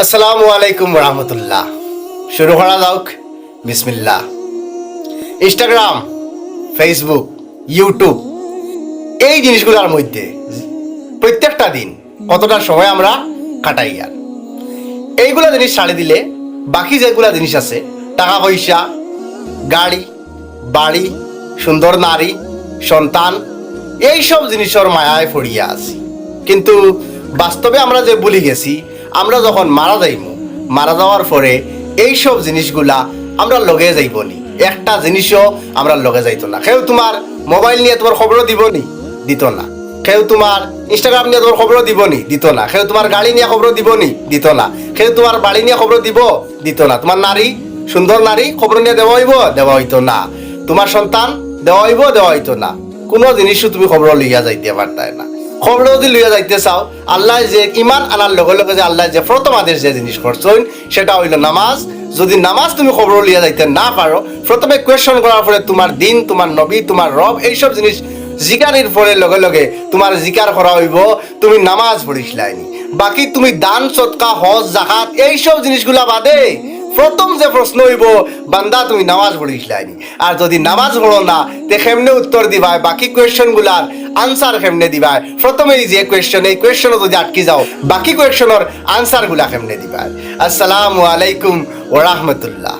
আসসালামু আলাইকুম রহমতুল্লাহ। শুরু করা যাক, বিসমিল্লাহ। ইনস্টাগ্রাম, ফেসবুক, ইউটিউব, এই জিনিসগুলোর মধ্যে প্রত্যেকটা দিন কতটা সময় আমরা কাটাই। আর এইগুলা জিনিস ছাড়ে দিলে বাকি যেগুলা জিনিস আছে, টাকা পয়সা, গাড়ি, বাড়ি, সুন্দর নারী, সন্তান, এইসব জিনিসের মায়ায় পড়িয়া আছি। কিন্তু বাস্তবে আমরা যে ভুলে গেছি, আমরা যখন মারা যাওয়ার পরে এইসব জিনিসগুলা আমরা লগে যাইব নি, একটা জিনিসও আমরা লগে যাইতো না। কেউ তোমার মোবাইল নিয়ে তোমার খবরও দিব নি, দিত না। কেউ তোমার ইনস্টাগ্রাম নিয়ে তোমার খবরও দিব নি, দিত না। কেউ তোমার গাড়ি নিয়ে খবরও দিব নি, দিত না। কেউ তোমার বাড়ি নিয়ে খবর দিব, দিত না। তোমার নারী, সুন্দর নারী খবর নিয়ে দেওয়া হইতো না। তোমার সন্তান দেওয়া হইতো না। কোনো জিনিসও তুমি খবর লইয়া যাইতে পারতাই না। খবর যদি লইয়া যাইতে চাও, আল্লাহ যে ইমান আনার লগে লগে যে আল্লাহ যে প্রথম আদেশ যে জিনিস করছেন সেটা হইল নামাজ। যদি নামাজ তুমি খবর লইয়া যাইতে না পারো, প্রথমে কোয়েশ্চন করার পরে তোমার দিন, তোমার নবী, তোমার রব, এইসব জিনিস জিকারির পরে লগে লগে তোমার জিকার করা হইব তুমি নামাজ পড়িসলাইনি। বাকি তুমি দান, সদকা, হজ, জাকাত এইসব জিনিসগুলা বাদে প্রথম যে প্রশ্ন হইব, বান্দা তুমি নামাজ পড়িসলাইনি। আর যদি নামাজ পড়ো না, তে কেমনে উত্তর দিবাই, বাকি কোয়েশ্চন গুলার আনসার কেমনে দিবাই? প্রথমেই যে কোয়েশ্চন, এই কোয়েশ্চনও যদি আটকি যাও, বাকি কোয়েশ্চনের আনসার গুলা কেমনে দিবাই? আসসালামু আলাইকুম ওয়া রাহমাতুল্লাহ।